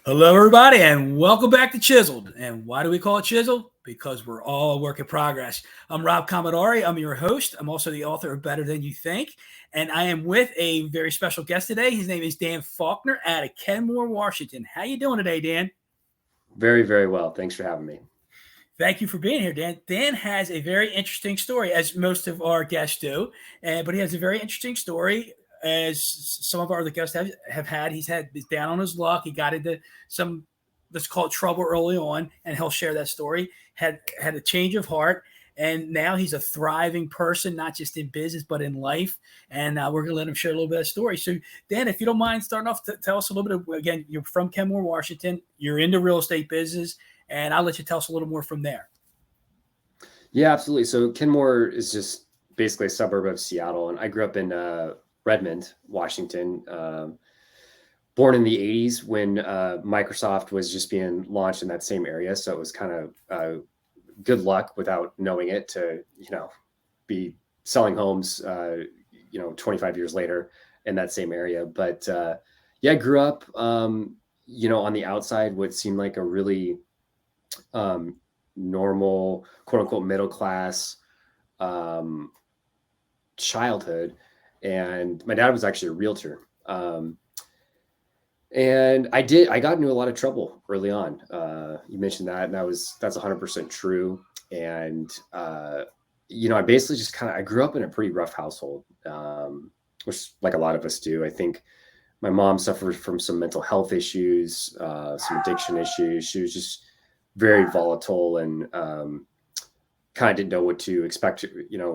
Hello, everybody, and welcome back to Chiseled. And why do we call it Chiseled? Because we're all a work in progress. I'm Rob Commodore. I'm your host. I'm also the author of Better Than You Think. And I am with a very special guest today. His name is Dan Faulkner out of Kenmore, Washington. How you doing today, Dan? Very, very well. Thanks for having me. Thank you for being here, Dan. Dan has a very interesting story, as most of our guests do, but he has a very interesting story. As some of our other guests have had, he's down on his luck. He got into some, let's call it trouble early on, and he'll share that story. Had a change of heart, and now he's a thriving person, not just in business but in life. And we're gonna let him share a little bit of story. So, Dan, if you don't mind starting off, tell us a little bit of, again, you're from Kenmore, Washington. You're in the real estate business, and I'll let you tell us a little more from there. Yeah, absolutely. So Kenmore is just basically a suburb of Seattle, and I grew up in Redmond, Washington. Born in the 80s when Microsoft was just being launched in that same area. So it was kind of good luck without knowing it to, be selling homes, 25 years later in that same area. But yeah, I grew up, on the outside, what seemed like a really normal, quote unquote, middle class childhood. And my dad was actually a realtor. And I got into a lot of trouble early on. You mentioned that, and that's 100% true. And, I basically just I grew up in a pretty rough household, which like a lot of us do. I think my mom suffered from some mental health issues, some addiction issues. She was just very volatile and kind of didn't know what to expect,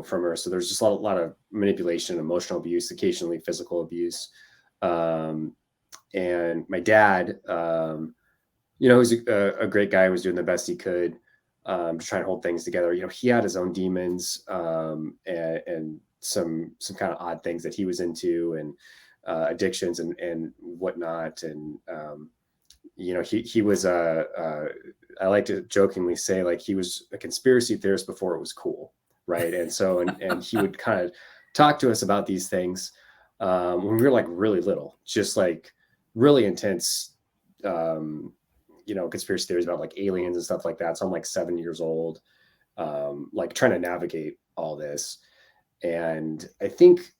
from her. So there's just a lot of manipulation, emotional abuse, occasionally physical abuse. And my dad, he's a great guy, was doing the best he could to try and hold things together. He had his own demons and some kind of odd things that he was into, and addictions and whatnot. And he was I like to jokingly say, like, he was a conspiracy theorist before it was cool, right? And so and he would kind of talk to us about these things when we were like really little, just like really intense conspiracy theories about like aliens and stuff like that. So I'm like 7 years old, like trying to navigate all this. And I think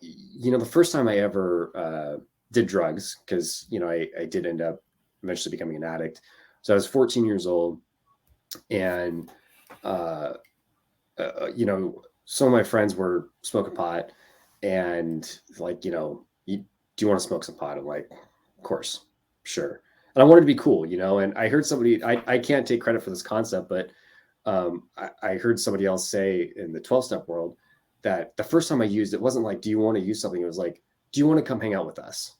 the first time I ever did drugs, because I did end up eventually becoming an addict. So I was 14 years old, and some of my friends were smoking pot, and like, do you want to smoke some pot? I'm like, of course, sure. And I wanted to be cool, and I heard somebody, I can't take credit for this concept, but I heard somebody else say in the 12-step world that the first time I used it wasn't like, do you want to use something? It was like, do you want to come hang out with us?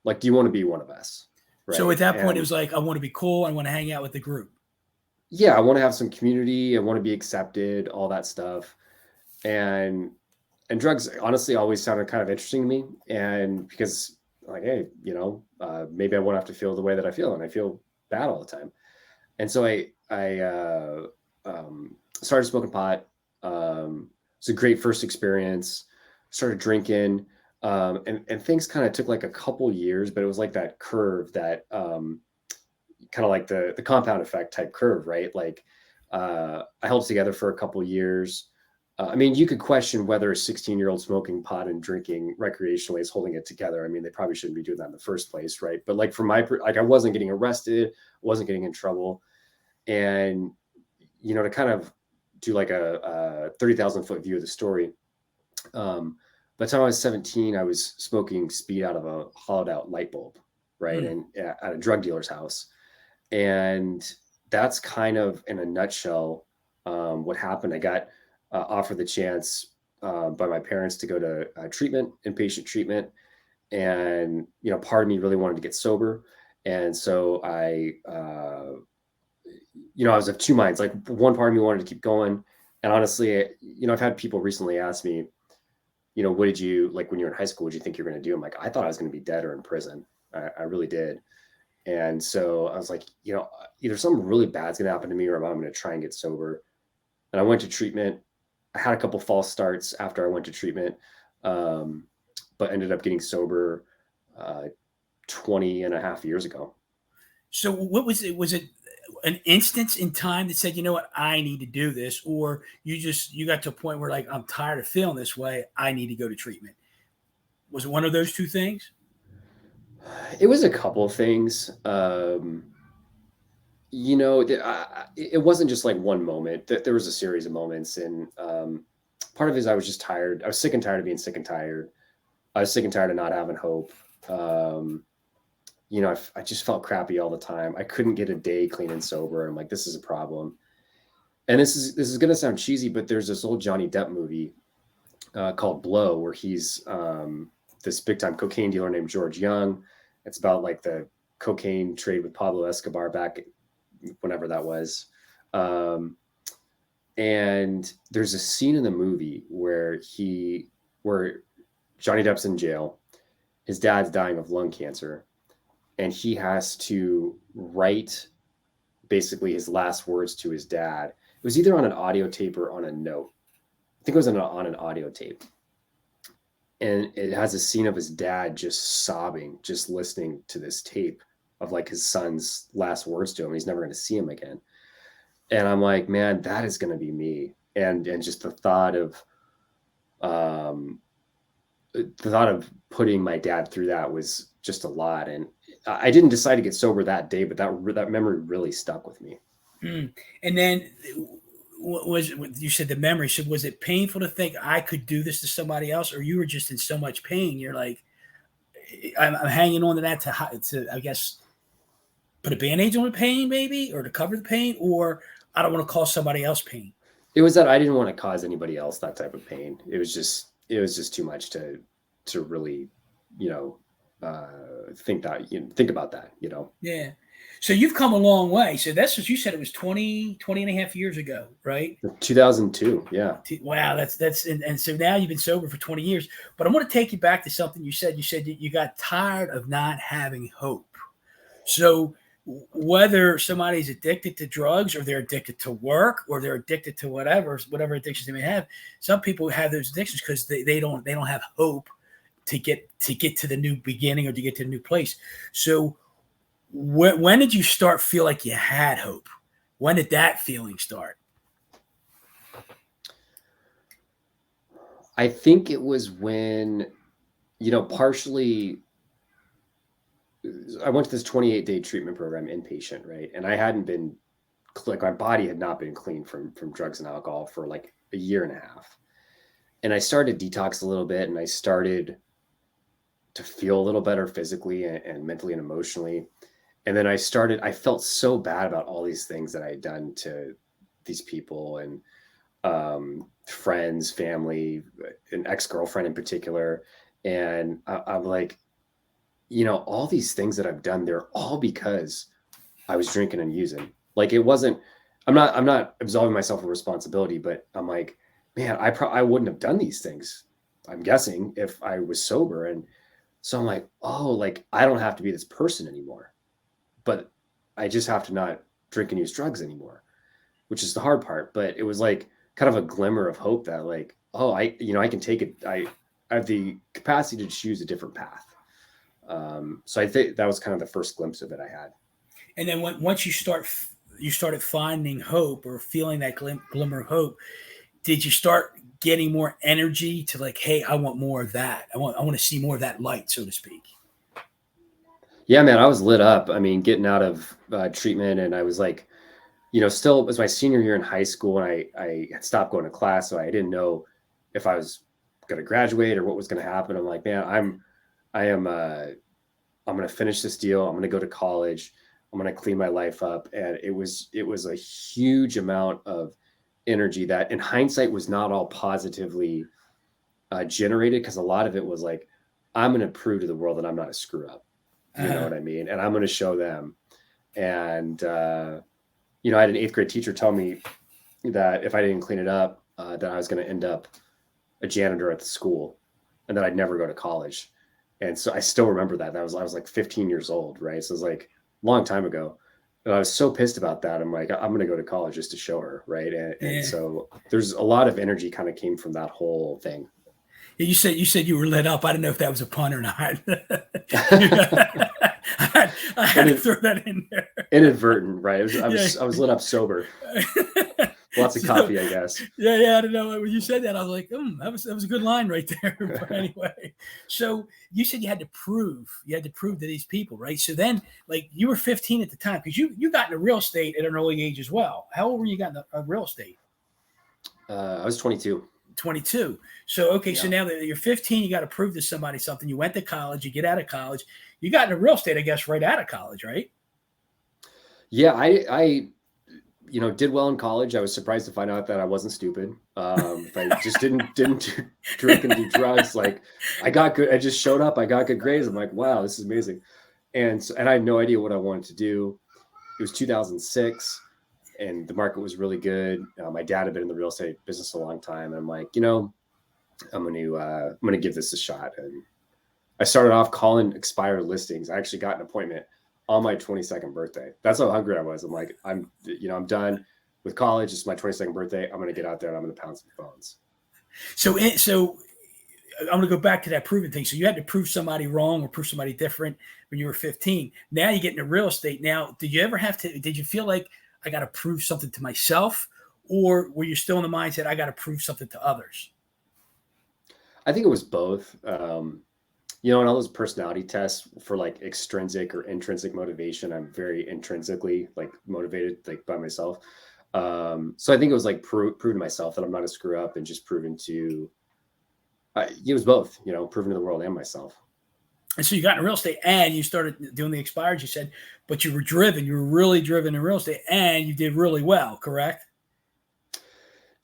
Like, do you want to be one of us? Right. So at that point, it was like, I want to be cool. I want to hang out with the group. Yeah, I want to have some community. I want to be accepted, all that stuff. And drugs honestly always sounded kind of interesting to me. And because like, hey, maybe I won't have to feel the way that I feel, and I feel bad all the time. And so I started smoking pot. It's a great first experience. Started drinking, and things kind of took like a couple years, but it was like that curve that kind of like the compound effect type curve, right? Like I held it together for a couple years. I mean, you could question whether a 16-year-old smoking pot and drinking recreationally is holding it together. I mean, they probably shouldn't be doing that in the first place, right? But like I wasn't getting arrested, wasn't getting in trouble, and to kind of do like a 30,000-foot view of the story. By the time I was 17, I was smoking speed out of a hollowed out light bulb, right, and at a drug dealer's house, and that's kind of in a nutshell what happened. I got offered the chance by my parents to go to treatment, inpatient treatment. And, part of me really wanted to get sober. And so I was of two minds. Like, one part of me wanted to keep going. And honestly, I've had people recently ask me, what did you, like, when you were in high school, what did you think you were going to do? I'm like, I thought I was going to be dead or in prison. I really did. And so I was like, either something really bad's going to happen to me, or I'm going to try and get sober. And I went to treatment. I had a couple false starts after I went to treatment, but ended up getting sober 20 and a half years ago. So what was it? Was it an instance in time that said, you know what, I need to do this, or you got to a point where like I'm tired of feeling this way, I need to go to treatment? Was it one of those two things? It was a couple of things. It wasn't just like one moment. There was a series of moments, and part of it is I was just tired. I was sick and tired of being sick and tired. I was sick and tired of not having hope. Um, I just felt crappy all the time. I couldn't get a day clean and sober. I'm like, this is a problem. And this is gonna sound cheesy, but there's this old Johnny Depp movie called Blow, where he's this big time cocaine dealer named George Young. It's about like the cocaine trade with Pablo Escobar back whenever that was. Um, and there's a scene in the movie where Johnny Depp's in jail. His dad's dying of lung cancer, and he has to write basically his last words to his dad. It was either on an audio tape or on a note. I think it was on an audio tape. And it has a scene of his dad just sobbing, just listening to this tape of like his son's last words to him. He's never going to see him again. And I'm like, man, that is going to be me. And just the thought of putting my dad through that was just a lot. And I didn't decide to get sober that day, but that memory really stuck with me. Mm. And then was you said the memory? So was it painful to think I could do this to somebody else, or you were just in so much pain? You're like, I'm hanging on to that to I guess put a band-aid on the pain, maybe, or to cover the pain, or I don't want to cause somebody else pain. It was that I didn't want to cause anybody else that type of pain. It was just too much to really, think about that, Yeah. So you've come a long way. So that's what you said. It was 20 and a half years ago, right? 2002. Yeah. Wow. And so now you've been sober for 20 years, but I want to take you back to something you said. You said that you got tired of not having hope. So whether somebody's addicted to drugs or they're addicted to work or they're addicted to whatever addictions they may have, some people have those addictions because they don't have hope to get to the new beginning or to get to the new place. So when did you start feel like you had hope? When did that feeling start? I think it was when, partially I went to this 28-day treatment program inpatient, right? And I hadn't been like my body had not been clean from drugs and alcohol for like a year and a half. And I started detox a little bit, and I started to feel a little better physically and mentally and emotionally. And then I felt so bad about all these things that I had done to these people and friends, family, an ex-girlfriend in particular. And I'm like, all these things that I've done, they're all because I was drinking and using. Like it wasn't, I'm not absolving myself of responsibility, but I'm like, man, I wouldn't have done these things, I'm guessing, if I was sober. And so I'm like, oh, like I don't have to be this person anymore, but I just have to not drink and use drugs anymore, which is the hard part. But it was like kind of a glimmer of hope that like, oh, I can take it. I have the capacity to choose a different path. So I think that was kind of the first glimpse of it I had. And then once you started finding hope or feeling that glimmer of hope, did you start getting more energy to like, hey, I want more of that. I want to see more of that light, so to speak. Yeah, man, I was lit up. I mean, getting out of treatment, and I was like, still it was my senior year in high school, and I had stopped going to class, so I didn't know if I was going to graduate or what was going to happen. I'm like, man, I'm going to finish this deal. I'm going to go to college. I'm going to clean my life up. And it was a huge amount of energy that in hindsight was not all positively generated. Cause a lot of it was like, I'm going to prove to the world that I'm not a screw up. You know what I mean? And I'm going to show them. And, I had an 8th grade teacher tell me that if I didn't clean it up, that I was going to end up a janitor at the school and that I'd never go to college. And so I still remember that. I was like 15 years old, right? So it was like a long time ago. And I was so pissed about that. I'm like, I'm going to go to college just to show her, right? And so there's a lot of energy kind of came from that whole thing. You said you were lit up. I don't know if that was a pun or not. I had to throw that in there. Inadvertent, right? I Yeah. was lit up sober. Lots of coffee, I guess. Yeah. I don't know. When you said that, I was like, that was a good line right there. But anyway, so you said you had to prove to these people, right? So then, like, you were 15 at the time because you got into real estate at an early age as well. How old were you got into real estate? I was 22. 22. So, okay. Yeah. So now that you're 15, you got to prove to somebody something. You went to college, you get out of college, you got into real estate, I guess, right out of college, right? Yeah, I did well in college. I was surprised to find out that I wasn't stupid. If I just didn't drink and do drugs, like I got good. I just showed up. I got good grades. I'm like, wow, this is amazing. And I had no idea what I wanted to do. It was 2006, and the market was really good. My dad had been in the real estate business a long time, and I'm like, I'm gonna give this a shot. And I started off calling expired listings. I actually got an appointment on my 22nd birthday. That's how hungry I was. I'm like, I'm done with college. It's my 22nd birthday. I'm going to get out there and I'm going to pound some phones. So I'm going to go back to that proving thing. So you had to prove somebody wrong or prove somebody different when you were 15. Now you get into real estate. Now, did you feel like I got to prove something to myself, or were you still in the mindset, I got to prove something to others? I think it was both. In all those personality tests for like extrinsic or intrinsic motivation, I'm very intrinsically like motivated, like by myself. So I think it was like proving to myself that I'm not a screw up, and just proving to, it was both, proving to the world and myself. And so you got into real estate and you started doing the expireds, you said, but you were really driven in real estate, and you did really well, correct?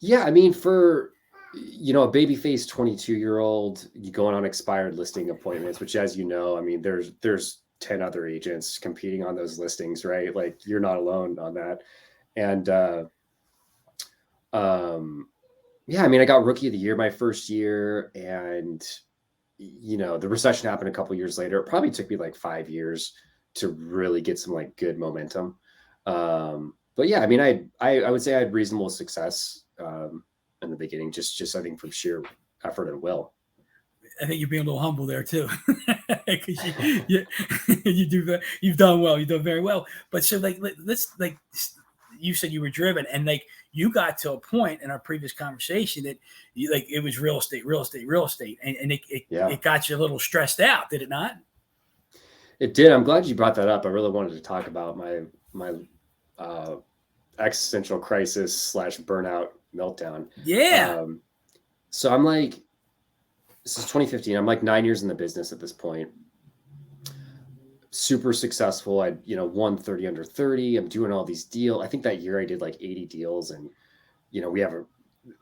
Yeah. I mean, for, a baby-faced 22-year-old, you going on expired listing appointments, which, as you know, I mean, there's 10 other agents competing on those listings, right? Like, you're not alone on that. And yeah, I mean, I got rookie of the year my first year, and the recession happened a couple of years later. It probably took me like 5 years to really get some like good momentum. But yeah, I mean, I would say I had reasonable success in the beginning, just I think from sheer effort and will. I think you're being a little humble there too, because you do that. You've done well. You've done very well. But so let's you said you were driven, and like you got to a point in our previous conversation that it was real estate, and it got you a little stressed out, did it not? It did. I'm glad you brought that up. I really wanted to talk about my existential crisis / burnout meltdown. Yeah. So I'm like, this is 2015. I'm like 9 years in the business at this point. Super successful. I, won 30 under 30. I'm doing all these deals. I think that year I did like 80 deals, and,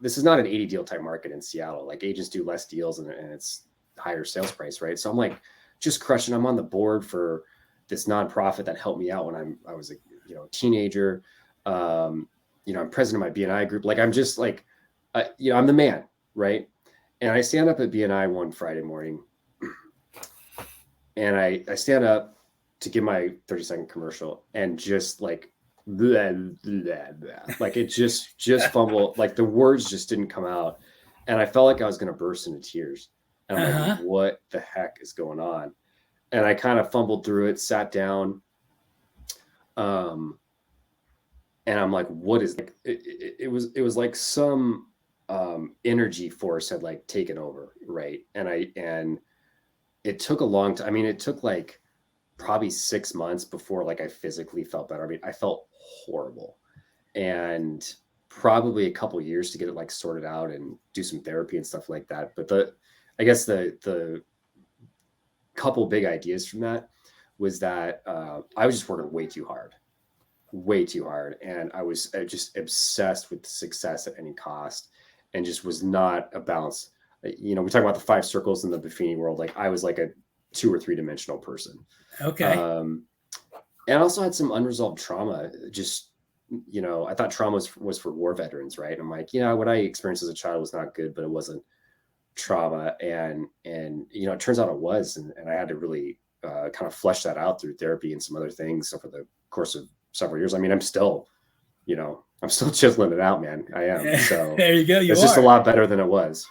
this is not an 80 deal type market in Seattle. Like, agents do less deals and it's higher sales price, right? So I'm like just crushing. I'm on the board for this nonprofit that helped me out when I was a teenager. I'm president of my BNI group. Like, I'm just like, I'm the man, right? And I stand up at BNI one Friday morning, and I stand up to give my 30-second commercial, and just like, blah, blah, blah. Like, it just fumbled. Like, the words just didn't come out, and I felt like I was going to burst into tears. And I'm like, what the heck is going on? And I kind of fumbled through it, sat down. And I'm like, what is like, it was like some energy force had like taken over, right? And it took a long time. I mean, it took like probably 6 months before like I physically felt better. I mean, I felt horrible, and probably a couple of years to get it like sorted out and do some therapy and stuff like that. But I guess the couple big ideas from that was that I was just working way too hard. And I was just obsessed with success at any cost, and just was not a balance. We talk about the 5 circles in the Buffini world. Like, I was like a 2 or 3 dimensional person. Okay. And I also had some unresolved trauma. Just, I thought trauma was for war veterans, right? I'm like, what I experienced as a child was not good, but it wasn't trauma. And it turns out it was, and I had to really kind of flesh that out through therapy and some other things over the course of several years. I mean, I'm still chiseling it out, man. I am. So there you go. It's just a lot better than it was.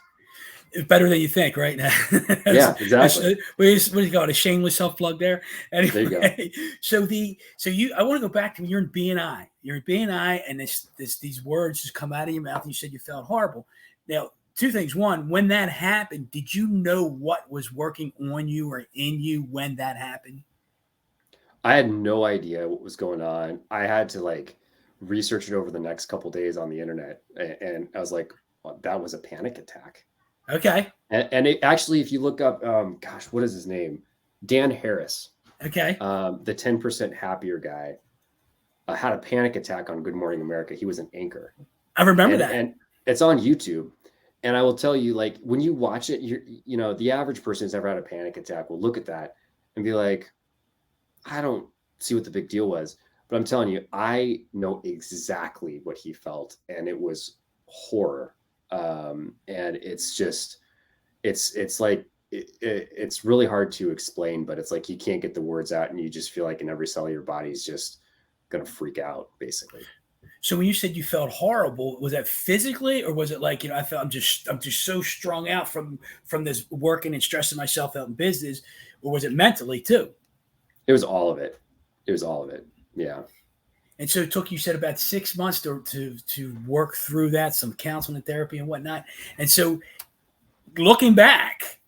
Better than you think, right? Yeah, exactly. What do you call it? A shameless self plug there. There you go. Anyway, I want to go back to when you're in BNI. You're in BNI, and these words just come out of your mouth. And you said you felt horrible. Now, two things. One, when that happened, did you know what was working on you or in you when that happened? I had no idea what was going on. I had to like research it over the next couple days on the internet, and I was like, well, that was a panic attack. Okay. And it actually, if you look up, gosh, what is his name? Dan Harris, Okay. the 10% happier guy, had a panic attack on Good Morning America. He was an anchor, I remember that. and it's on YouTube. And I will tell you, like when you watch it, you know, the average person who's ever had a panic attack will look at that and be like, I don't see what the big deal was. But I'm telling you, I know exactly what he felt, and it was horror. And it's just, it's like it's really hard to explain, but it's like you can't get the words out, and you just feel like in every cell of your body is just gonna freak out, basically. So when you said you felt horrible, was that physically, or was it like, I felt I'm just so strung out from this working and stressing myself out in business, or was it mentally too? It was all of it. It was all of it. Yeah. And so it took, you said, about 6 months to work through that, some counseling and therapy and whatnot. And so looking back,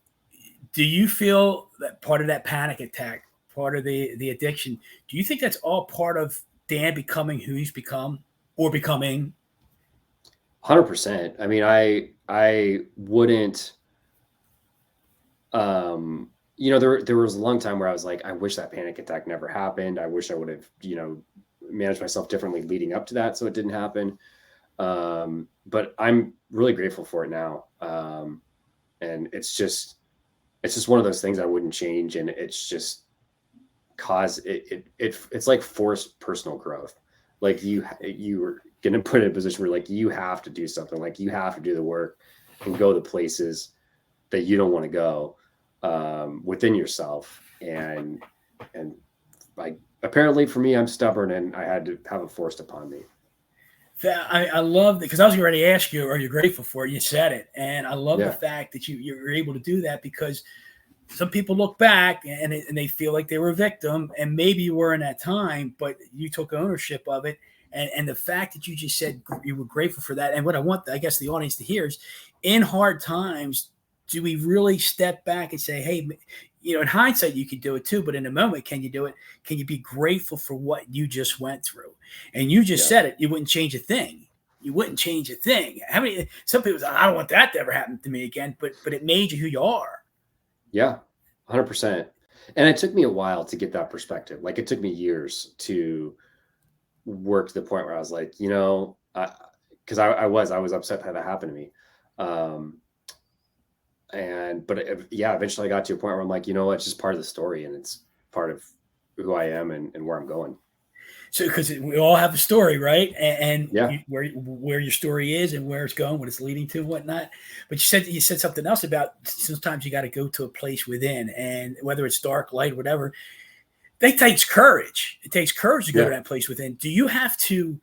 do you feel that part of that panic attack, part of the addiction, do you think that's all part of Dan becoming who he's become or becoming? 100%. I mean, I wouldn't, you know, there was a long time where I was like, I wish that panic attack never happened. I wish I would have, you know, managed myself differently leading up to that so it didn't happen. But I'm really grateful for it now. And it's just one of those things I wouldn't change. And it's just it's like forced personal growth. Like you were going to put in a position where like, you have to do something, like you have to do the work and go to places that you don't want to go, within yourself. And like, apparently for me, I'm stubborn, and I had to have it forced upon me. I love that, because I was ready to ask you, are you grateful for it? You said it. And I love the Yeah. fact that you're able to do that, because some people look back and they feel like they were a victim, and maybe you were in that time, but you took ownership of it. And the fact that you just said you were grateful for that. And what I want, I guess, the audience to hear is, in hard times, do we really step back and say, hey, in hindsight, you could do it too, but in the moment, can you do it? Can you be grateful for what you just went through? And you just Yeah. said it, you wouldn't change a thing. You wouldn't change a thing. Some people say, I don't want that to ever happen to me again, but it made you who you are. Yeah. 100%. And it took me a while to get that perspective. Like it took me years to work to the point where I was like, you know, because I was upset that happened to me. Yeah, eventually I got to a point where I'm like, you know, it's just part of the story, and it's part of who I am and where I'm going. So, because we all have a story, right? And Yeah. where your story is and where it's going, what it's leading to, and whatnot. But you said something else about sometimes you got to go to a place within, and whether it's dark, light, whatever, that takes courage. It takes courage to go to Yeah. that place within. Do you have to?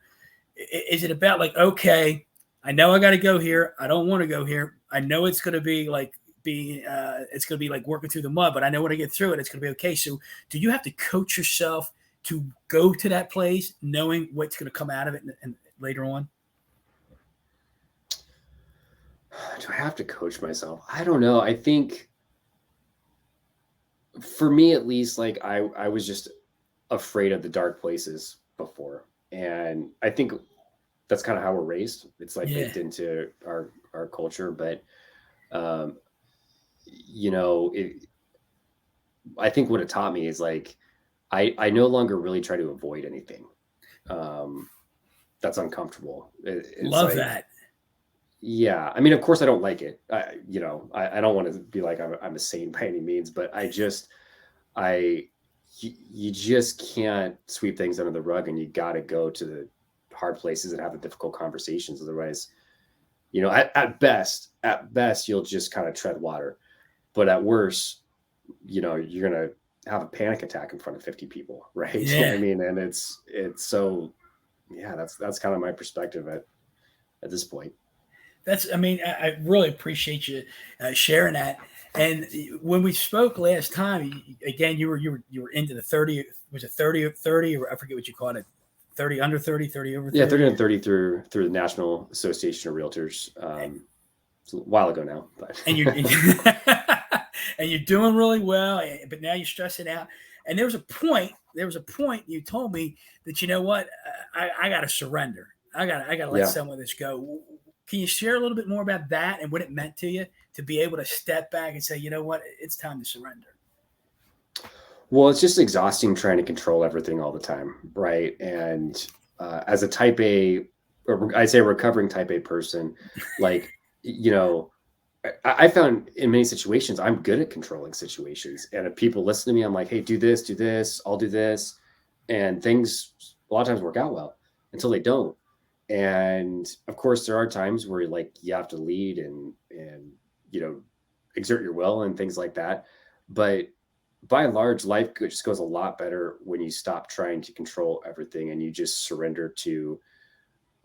Is it about like, okay, I know I got to go here. I don't want to go here. I know it's going to be like it's going to be like working through the mud, but I know when I get through it, it's going to be okay. So, do you have to coach yourself to go to that place, knowing what's going to come out of it and later on? Do I have to coach myself? I don't know. I think for me, at least, like I was just afraid of the dark places before. And I think that's kind of how we're raised. It's like Yeah. baked into our culture. But, um, you know, I think what it taught me is like, I no longer really try to avoid anything. Um, that's uncomfortable. It's Love like, that. yeah, I mean, of course I don't like it. I don't want to be like I'm a saint by any means, but I, you just can't sweep things under the rug, and you got to go to the hard places and have the difficult conversations. Otherwise, you know, at best, you'll just kind of tread water. But at worst, you know, you're going to have a panic attack in front of 50 people. Right. I Yeah. mean, and it's so, yeah, that's kind of my perspective at this point. I mean, I really appreciate you sharing that. And when we spoke last time, again, you were into the 30, was it 30 or 30, or I forget what you called it, 30 under 30, 30 over Yeah, 30 30. and 30 through the National Association of Realtors. It's a while ago now, but And you and you're doing really well, but now you're stressing out. And there was a point you told me that, you know what, I got to surrender. I got to let yeah. some of this go. Can you share a little bit more about that and what it meant to you to be able to step back and say, you know what, it's time to surrender? Well, it's just exhausting trying to control everything all the time, right? And as a type A, or I'd say a recovering type A person, like, you know, I found in many situations I'm good at controlling situations. And if people listen to me, I'm like, hey, do this, I'll do this. And things a lot of times work out well until they don't. And of course, there are times where like you have to lead and you know exert your will and things like that. But by and large, life just goes a lot better when you stop trying to control everything and you just surrender to.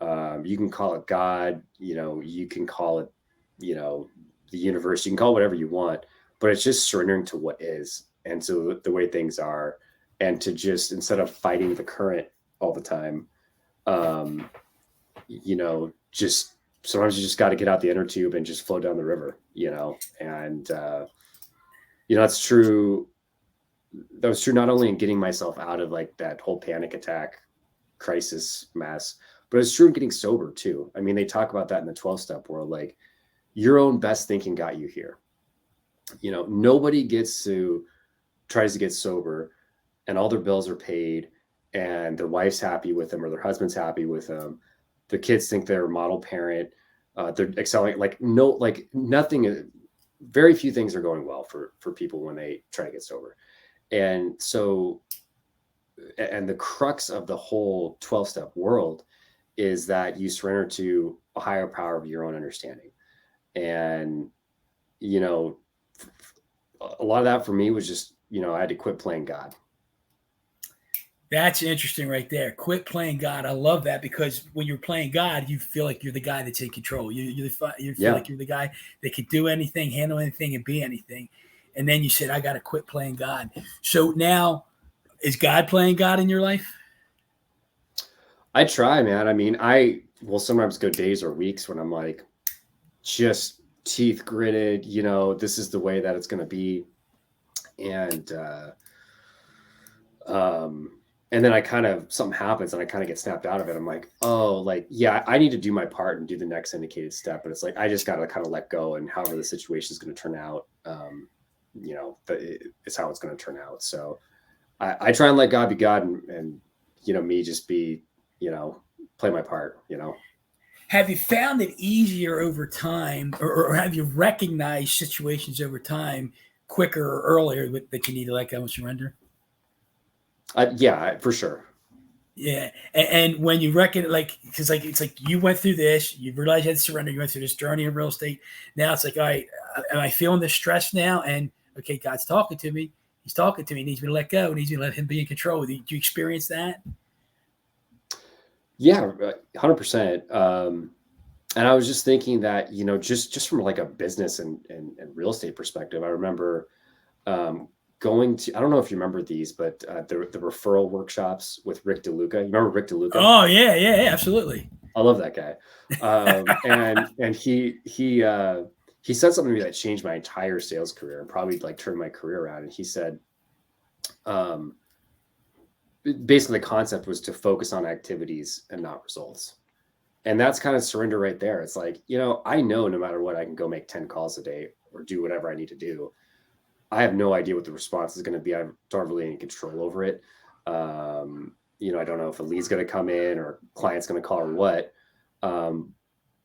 You can call it God, you know, you can call it, you know, the universe. You can call it whatever you want, but it's just surrendering to what is and to the way things are, and to just instead of fighting the current all the time, um, you know, just sometimes you just got to get out the inner tube and just flow down the river, you know, and you know that's true. That was true not only in getting myself out of like that whole panic attack crisis mess, but it's true in getting sober too. I mean, they talk about that in the 12-step world, like your own best thinking got you here. You know, nobody tries to get sober and all their bills are paid and their wife's happy with them or their husband's happy with them. The kids think they're a model parent. They're excelling. Like no, like nothing. Very few things are going well for people when they try to get sober. And so, and the crux of the whole 12-step world is that you surrender to a higher power of your own understanding. And, you know, a lot of that for me was just, you know, I had to quit playing God. That's interesting right there. Quit playing God. I love that, because when you're playing God, you feel like you're the guy that's in control. You feel Yeah. like you're the guy that can do anything, handle anything, and be anything. And then you said, I got to quit playing God. So now, is God playing God in your life? I try, man. I mean, I will sometimes go days or weeks when I'm like just teeth gritted, you know, this is the way that it's going to be. And, um, and then I kind of, something happens and I kind of get snapped out of it. I'm like, oh, like, yeah, I need to do my part and do the next indicated step. But it's like, I just got to kind of let go, and however the situation is going to turn out, you know, it's how it's going to turn out. So I try and let God be God, and, you know, me just be, you know, play my part, you know? Have you found it easier over time, or have you recognized situations over time quicker or earlier that you need to let go and surrender? Yeah, for sure. Yeah, and when you reckon, like, because like it's like you went through this, you realized you had to surrender, you went through this journey in real estate. Now it's like, all right, am I feeling this stress now? And okay, God's talking to me. He's talking to me. He needs me to let go. He needs me to let Him be in control. Do you experience that? Yeah, 100%. And I was just thinking that, you know, just from like a business and real estate perspective, I remember um, going to, I don't know if you remember these, but the referral workshops with Rick DeLuca. You remember Rick DeLuca? Oh yeah, yeah, yeah, absolutely. I love that guy. And he said something to me that changed my entire sales career and probably like turned my career around. And he said, um, basically the concept was to focus on activities and not results. And that's kind of surrender right there. It's like, you know, I know no matter what, I can go make 10 calls a day or do whatever I need to do. I have no idea what the response is going to be. I don't have really any control over it. You know, I don't know if a lead's going to come in or client's going to call or what. Um,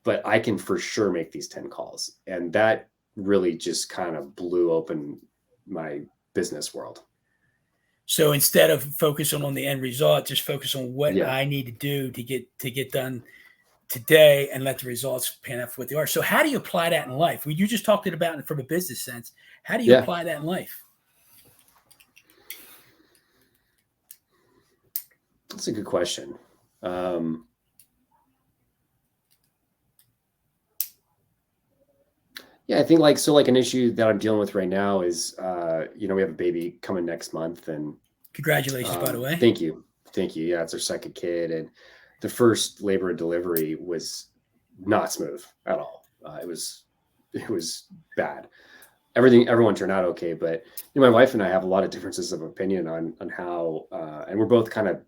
but I can for sure make these 10 calls. And that really just kind of blew open my business world. So instead of focusing on the end result, just focus on what Yeah. I need to do to get done today, and let the results pan out for what they are. So how do you apply that in life? Well, you just talked about it from a business sense. How do you Yeah. apply that in life? That's a good question. Um, Yeah, I think like so like an issue that I'm dealing with right now is we have a baby coming next month, and Congratulations, by the way. thank you. Thank you. Yeah, it's our second kid, and the first labor and delivery was not smooth at all. It was bad. Everyone turned out okay, but my wife and I have a lot of differences of opinion on how and we're both kind of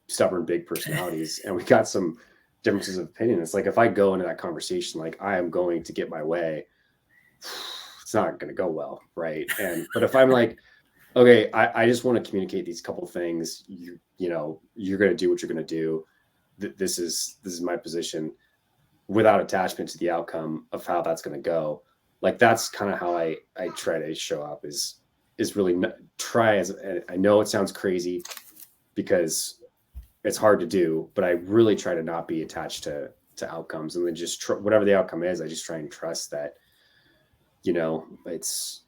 stubborn big personalities, and we got some differences of opinion. It's like if I go into that conversation like I am going to get my way, it's not going to go well, right? But if I'm like, okay, I just want to communicate these couple things. You're going to do what you're going to do. This is my position, without attachment to the outcome of how that's going to go. Like that's kind of how I try to show up. Is really try as I know it sounds crazy because it's hard to do, but I really try to not be attached to outcomes, and then just whatever the outcome is, I just try and trust that it's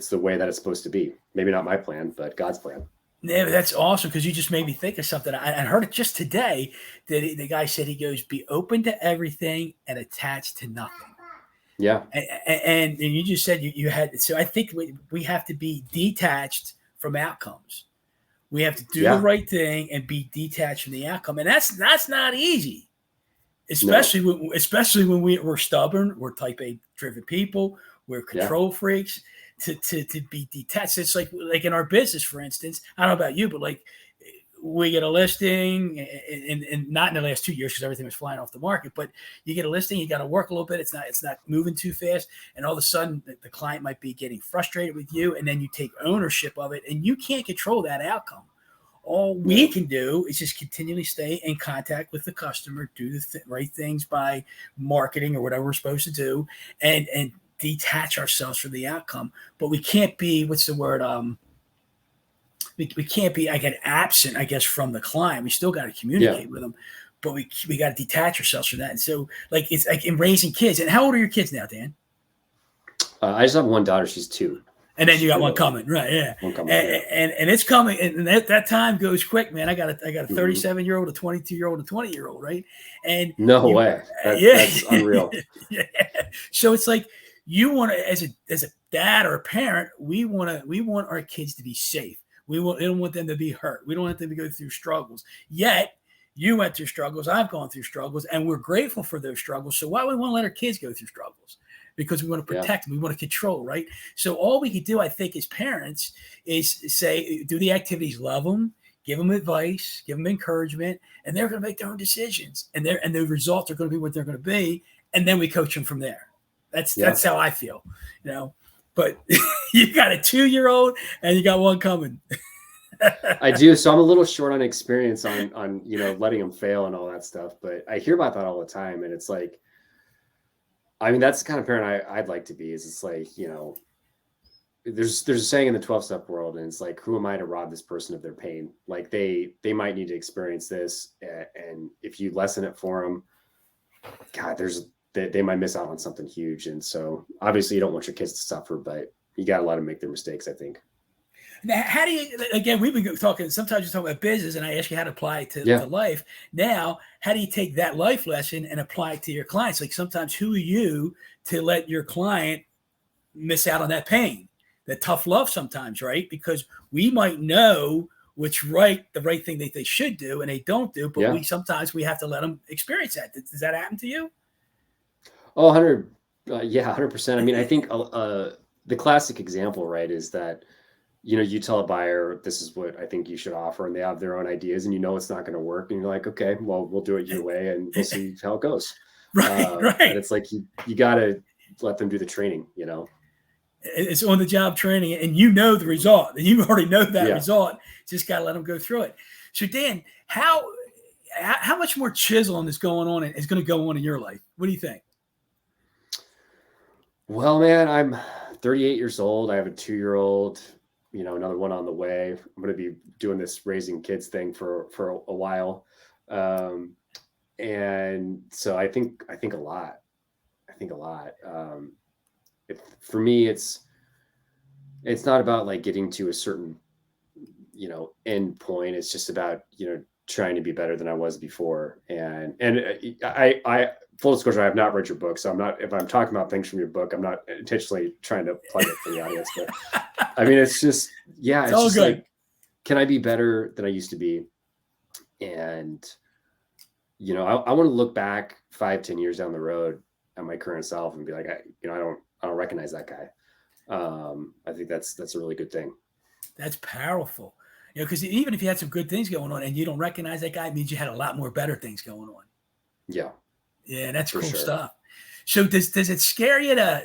the way that it's supposed to be. Maybe not my plan, but God's plan. Yeah, that's awesome because you just made me think of something. I heard it just today that the guy said he goes, be open to everything and attached to nothing. Yeah. And you just said you had, so I think we have to be detached from outcomes. We have to do the right thing and be detached from the outcome. And that's not easy. Especially when we're stubborn, we're type A driven people, we're control freaks. To be detached, it's like in our business, for instance. I don't know about you, but like we get a listing, and not in the last 2 years because everything was flying off the market. But you get a listing, you got to work a little bit. It's not moving too fast, and all of a sudden the client might be getting frustrated with you, and then you take ownership of it, and you can't control that outcome. All we can do is just continually stay in contact with the customer, do the right things by marketing or whatever we're supposed to do, and detach ourselves from the outcome. But we can't be, what's the word? We can't be, absent, I guess, from the client. We still got to communicate with them, but we got to detach ourselves from that. And so, like, it's like in raising kids. And how old are your kids now, Dan? I just have one daughter. She's 2. And then you got one coming, right? Yeah, one coming, and it's coming, and that time goes quick, man. I got a 37-year-old, a 22-year-old, a 20-year-old, right? And no way, that's unreal. Yeah. So it's like you want to, as a dad or a parent, we want our kids to be safe. We don't want them to be hurt. We don't want them to go through struggles. Yet you went through struggles. I've gone through struggles, and we're grateful for those struggles. So why would we want to let our kids go through struggles? Because we want to protect them. We want to control, right? So all we can do, I think, as parents is say, do the activities, love them, give them advice, give them encouragement, and they're going to make their own decisions. And the results are going to be what they're going to be. And then we coach them from there. That's how I feel, But you got a 2-year-old and you got one coming. I do. So I'm a little short on experience on letting them fail and all that stuff. But I hear about that all the time. And it's like, I mean, that's the kind of parent I'd like to be. Is it's like, there's a saying in the 12-step world, and it's like, who am I to rob this person of their pain? Like they might need to experience this, and if you lessen it for them, God, they might miss out on something huge. And so obviously you don't want your kids to suffer, but you got to let them make their mistakes, I think. Now, how do you, again, we've been talking, sometimes you talk about business and I ask you how to apply it to life. Now, how do you take that life lesson and apply it to your clients? Like sometimes who are you to let your client miss out on that pain, that tough love sometimes, right? Because we might know what's right, the right thing that they should do and they don't do, but sometimes we have to let them experience that. Does that happen to you? Oh, 100%. I mean, I think the classic example, right, is that, you tell a buyer, this is what I think you should offer, and they have their own ideas, and it's not going to work. And you're like, okay, well, we'll do it your way and we'll see how it goes. Right. And it's like, you got to let them do the training, It's on the job training, and the result, and you already know that result. Just got to let them go through it. So Dan, how much more chiseling is going on and is going to go on in your life? What do you think? Well, man, I'm 38 years old. I have a 2-year-old, another one on the way. I'm going to be doing this raising kids thing for a while. And so I think a lot. For me, it's not about like getting to a certain, end point. It's just about, trying to be better than I was before. And I full disclosure, I have not read your book, so if I'm talking about things from your book, I'm not intentionally trying to plug it for the audience. But I mean, it's just, yeah, it's all just good. like, can I be better than I used to be? And, I want to look back 5-10 years down the road at my current self and be like, I don't recognize that guy. I think that's a really good thing. That's powerful. Because even if you had some good things going on and you don't recognize that guy, it means you had a lot more better things going on. Yeah. Yeah, that's cool sure. stuff. So does it scare you to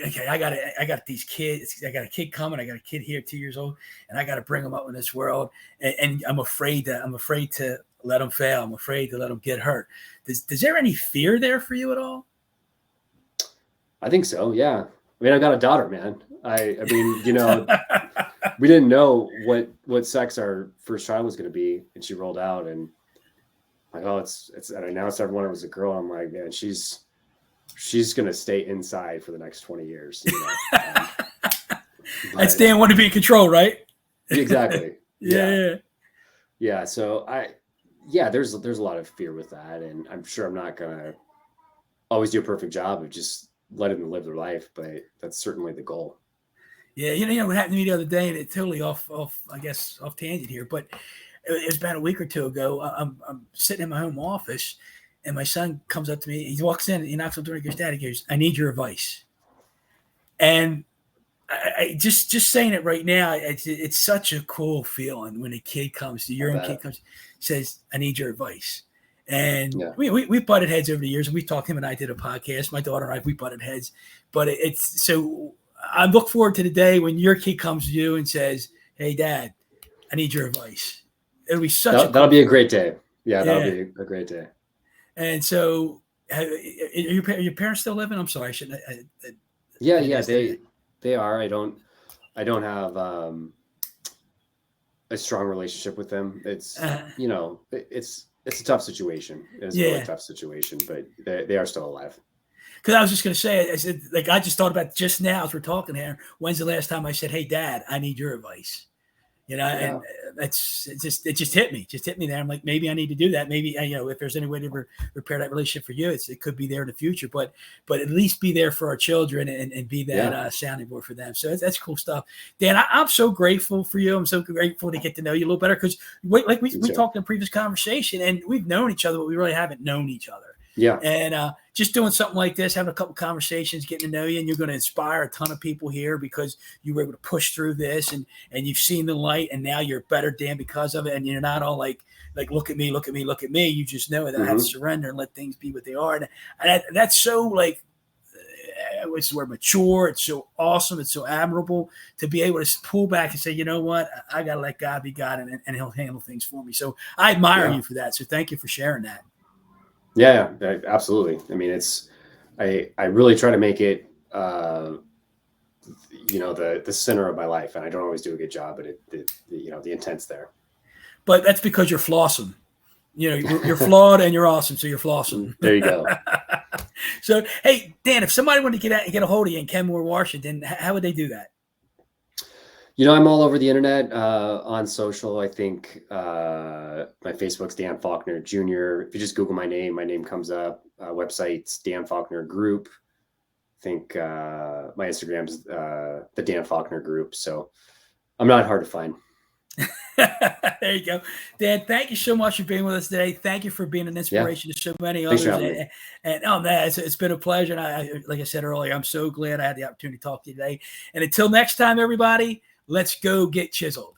okay, I got these kids. I got a kid coming. I got a kid here, 2 years old, and I got to bring them up in this world. And I'm afraid to let them fail. I'm afraid to let them get hurt. Is there any fear there for you at all? I think so. Yeah. I mean, I got a daughter, man. I mean, we didn't know what sex our first child was going to be, and she rolled out, and like, oh, and I announced everyone it was a girl. I'm like, man, she's going to stay inside for the next 20 years. That's Dan want to be in control, right? Exactly. Yeah. So there's a lot of fear with that, and I'm sure I'm not going to always do a perfect job of just letting them live their life, but that's certainly the goal. Yeah, what happened to me the other day, and it's totally off tangent here, but it was about a week or two ago. I'm sitting in my home office, and my son comes up to me. He walks in, he knocks on the door, he goes, "Dad," he goes, "I need your advice." And I just saying it right now, it's such a cool feeling when a kid comes to your own kid says, "I need your advice." And we butted heads over the years, and we talked. Him and I did a podcast. My daughter and I, we butted heads, but it's so. I look forward to the day when your kid comes to you and says, "Hey, Dad, I need your advice." It'll be that'll be a great day. Yeah, that'll be a great day. And so, are your parents still living? I'm sorry, I shouldn't. Yeah, they are. I don't have a strong relationship with them. It's it's a tough situation. It's a really tough situation, but they are still alive. Because I was just going to say, I said, like, I just thought about just now as we're talking here. When's the last time I said, "Hey, Dad, I need your advice"? And it just hit me. Just hit me there. I'm like, maybe I need to do that. Maybe if there's any way to repair that relationship for you, it could be there in the future. But at least be there for our children and be that sounding board for them. So that's cool stuff. Dan, I'm so grateful for you. I'm so grateful to get to know you a little better because we talked in a previous conversation, and we've known each other, but we really haven't known each other. Yeah. And just doing something like this, having a couple conversations, getting to know you, and you're going to inspire a ton of people here because you were able to push through this and you've seen the light, and now you're better, Dan, because of it. And you're not all like, look at me. You just know that I have to surrender and let things be what they are. And that's so like, it's where mature. It's so awesome. It's so admirable to be able to pull back and say, you know what, I got to let God be God, and he'll handle things for me. So I admire you for that. So thank you for sharing that. Yeah, absolutely. I mean, I really try to make it, the center of my life, and I don't always do a good job, but the intent's there. But that's because you're flossing. You're flawed and you're awesome, so you're flossing. There you go. So, hey, Dan, if somebody wanted to get a hold of you in Kenmore, Washington, how would they do that? I'm all over the internet, on social. I think my Facebook's Dan Faulkner Jr. If you just Google my name comes up. Website's Dan Faulkner Group. I think my Instagram's the Dan Faulkner Group. So I'm not hard to find. There you go. Dan, thank you so much for being with us today. Thank you for being an inspiration to so many others. And oh man, it's been a pleasure. And like I said earlier, I'm so glad I had the opportunity to talk to you today. And until next time, everybody, let's go get chiseled.